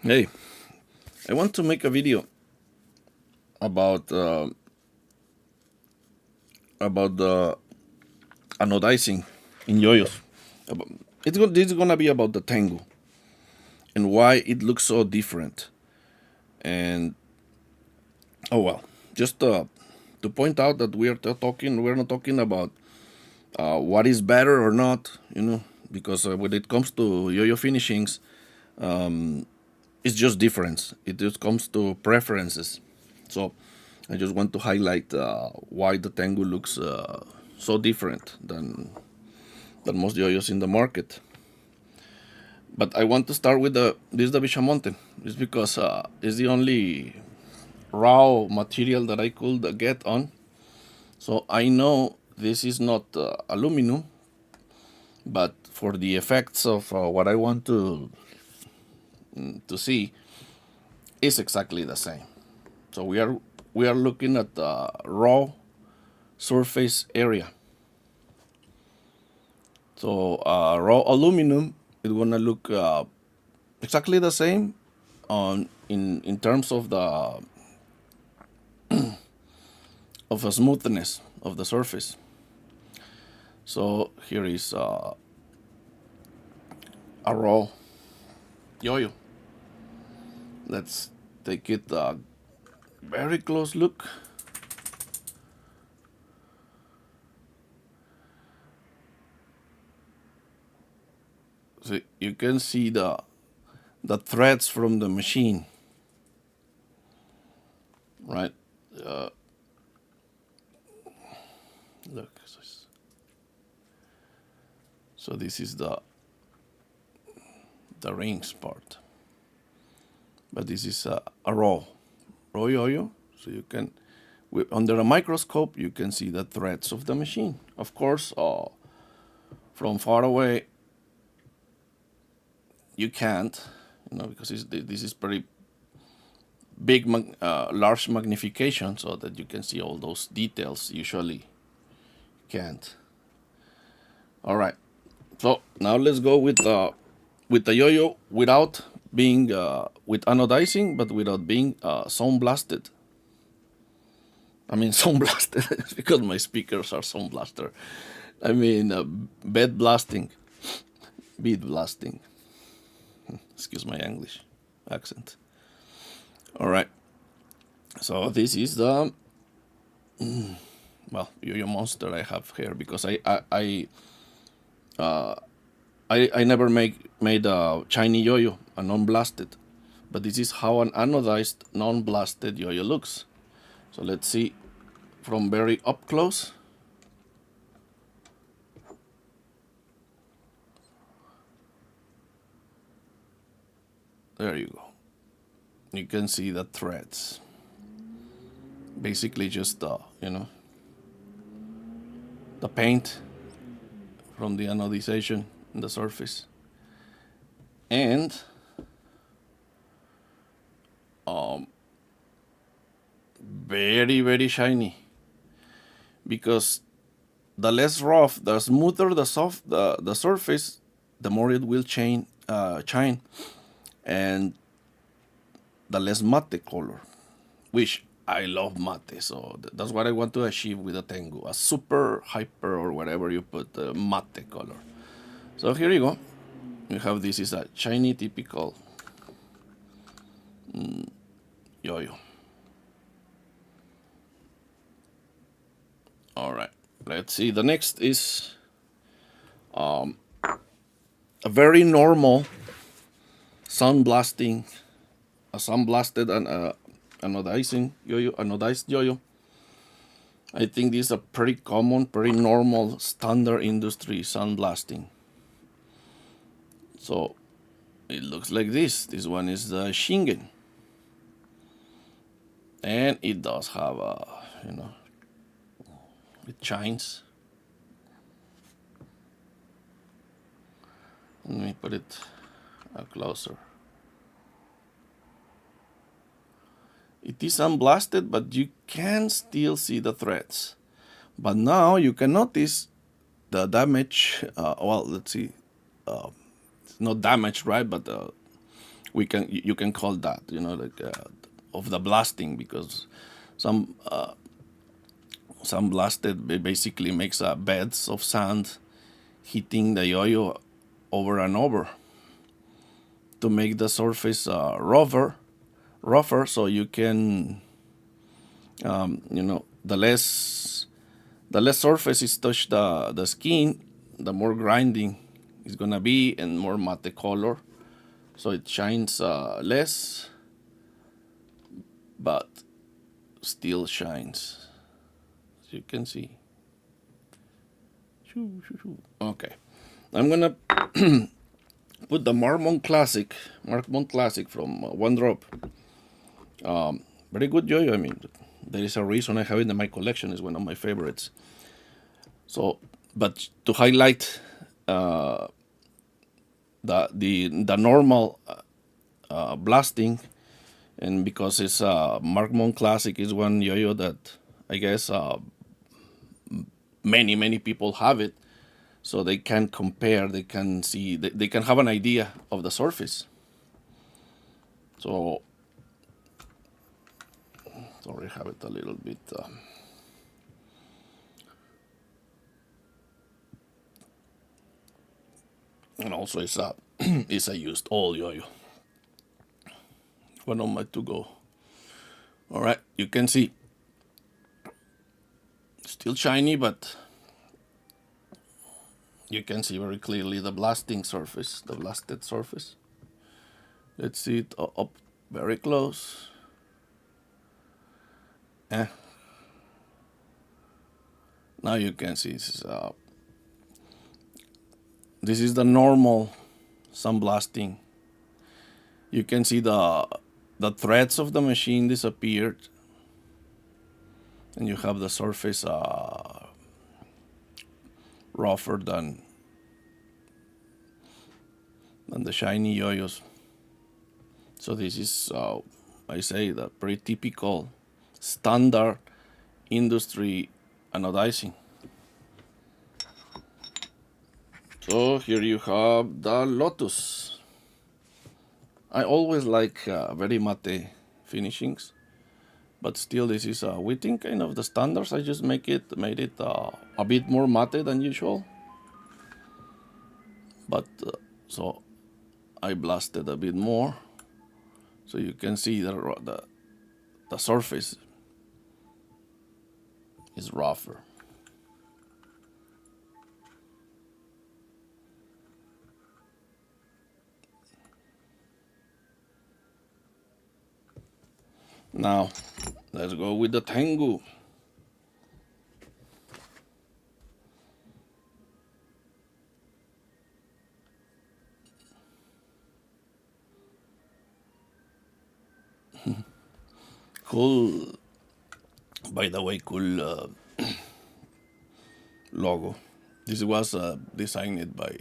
Hey, I want to make a video about about the anodizing in yoyos. This is gonna be about the Tengu and why it looks so different. And oh well, just to point out that we're not talking about what is better or not, because when it comes to yo-yo finishings, it's just difference. It just comes to preferences. So I just want to highlight why the Tengu looks so different than most yoyos in the market. But I want to start with the Bishamonte. It's because it's the only raw material that I could get on. So I know this is not aluminum, but for the effects of what I want to see, it's exactly the same. So we are looking at the raw surface area. So raw aluminum is gonna look exactly the same on in terms of the smoothness of the surface. So here is a raw yo-yo. Let's take it a very close look. So you can see the threads from the machine, right? Uh, Look, so this is the rings part, but this is a raw yo-yo. So you can, under a microscope, you can see the threads of the machine. Of course, from far away, you can't, because this is pretty big, large magnification, so that you can see all those details. Usually, can't. All right. So now let's go with the yo-yo without being with anodizing, but without being sound blasted. I mean, sound blasted because my speakers are sound blaster. I mean, bed blasting, bead blasting. Excuse my English accent. All right. So this is the yo-yo monster I have here because I never made a shiny yo-yo, a non-blasted, but this is how an anodized non-blasted yo-yo looks. So let's see from very up close. There you go. You can see the threads. Basically, just the paint from the anodization in the surface, and very shiny. Because the less rough, the smoother the surface, the more it will shine, and the less mate color, which I love mate. So that's what I want to achieve with a Tengu, a super hyper or whatever you put, mate color. So here you go. You have this is a shiny typical yo-yo. All right, let's see. The next is a very normal sun blasting, a sun blasted and anodized yo-yo. I think this is a pretty common, pretty normal, standard industry sun blasting. So it looks like this. This one is the Shingen, and it does have it shines. Let me put it closer. It is unblasted, but you can still see the threads. But now you can notice the damage. Let's see. It's not damaged, right? But You can call that, like of the blasting, because some some blasted basically makes beds of sand, hitting the yo-yo over and over to make the surface rougher, so you can, the less surface is touch the skin, the more grinding is gonna be and more matte color, so it shines less, but still shines, as you can see. Okay, I'm gonna put the Markmont Classic from One Drop. Very good yo-yo. I mean, there is a reason I have it in my collection. It's one of my favorites. So, but to highlight the normal blasting, and because it's Markmont Classic is one yo-yo that I guess many people have it, so they can compare, they can see, they can have an idea of the surface. So, sorry, I have it a little bit. And also, it's a it's a used old yo-yo. One of my to go. All right, you can see, still shiny, but you can see very clearly the blasting surface, the blasted surface. Let's see it up very close. Eh. Now you can see this is the normal sandblasting. You can see the threads of the machine disappeared, and you have the surface rougher than the shiny yo-yos. So this is, I say, the pretty typical standard industry anodizing. So here you have the Lotus. I always like very matte finishings, but still this is within kind of the standards. I just made it a bit more matte than usual. But so I blasted a bit more, so you can see the surface is rougher. Now, let's go with the Tengu. Cool, by the way, cool logo. This was designed by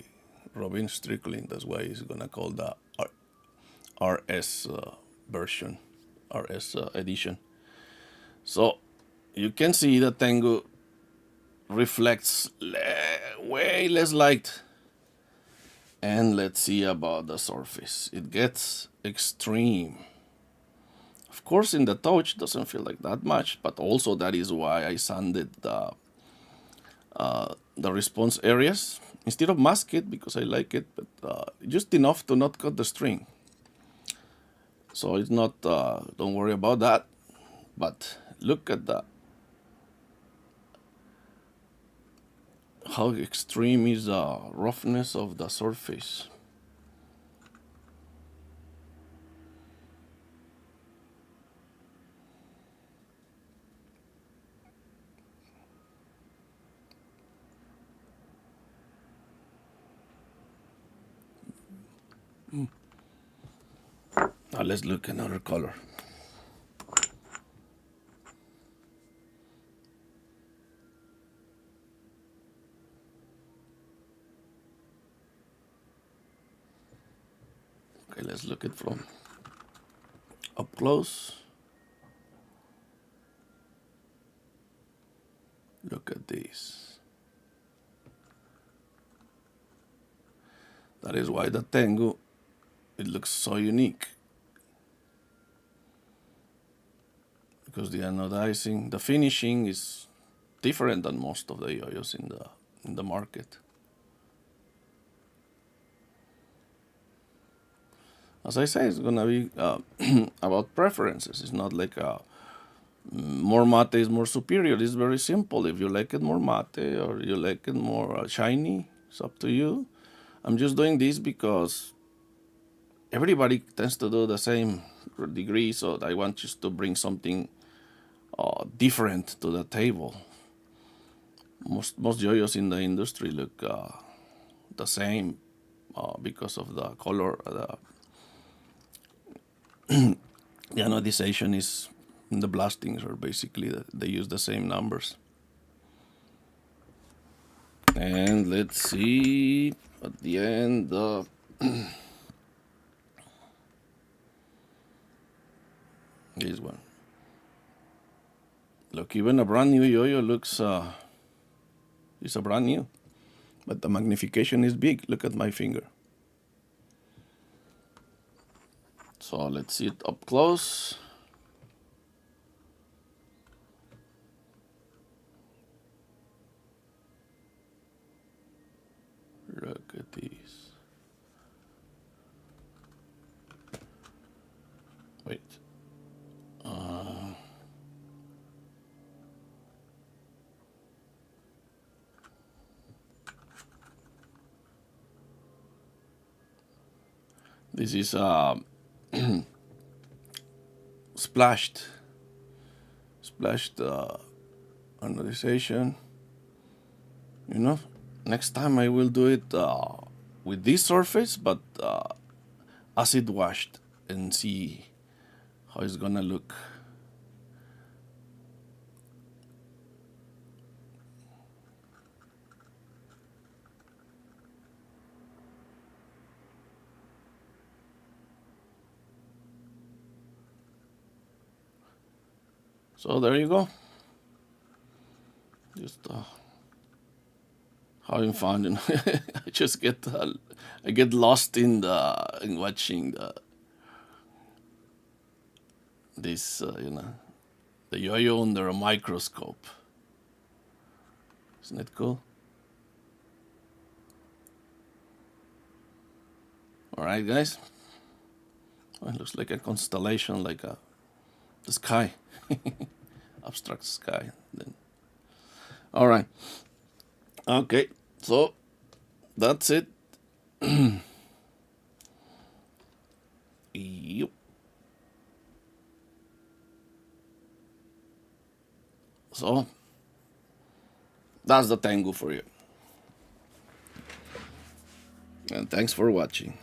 Robin Strickland. That's why he's gonna call the RS version, RS edition. So you can see the Tengu reflects way less light. And let's see about the surface. It gets extreme. Of course, in the touch, doesn't feel like that much, but also that is why I sanded the response areas instead of mask it, because I like it, but just enough to not cut the string. So it's not, don't worry about that. But look at how extreme is the roughness of the surface. Now let's look at another color. Okay, let's look at from up close. Look at this. That is why the Tengu it looks so unique because the anodizing, the finishing is different than most of the yoyos in the market. As I say, it's gonna be about preferences. It's not like more mate is more superior. It's very simple. If you like it more mate or you like it more shiny, it's up to you. I'm just doing this because everybody tends to do the same degree, so I want just to bring something different to the table. Most yoyos in the industry look the same because of the color. The anodization is the blastings are basically they use the same numbers. And let's see at the end. This one. Look, even a brand new yoyo looks. It's a brand new, but the magnification is big. Look at my finger. So let's see it up close. Look at these. Wait. This is splashed anodization. You know, next time I will do it with this surface, but acid washed, and see how it's gonna look. So there you go. Just having fun, you know. I just I get lost in watching this, the yo-yo under a microscope. Isn't it cool? All right, guys. Well, it looks like a constellation, like the sky, abstract sky. Then, all right. Okay, so that's it. Yep. So that's the Tengu for you. And thanks for watching.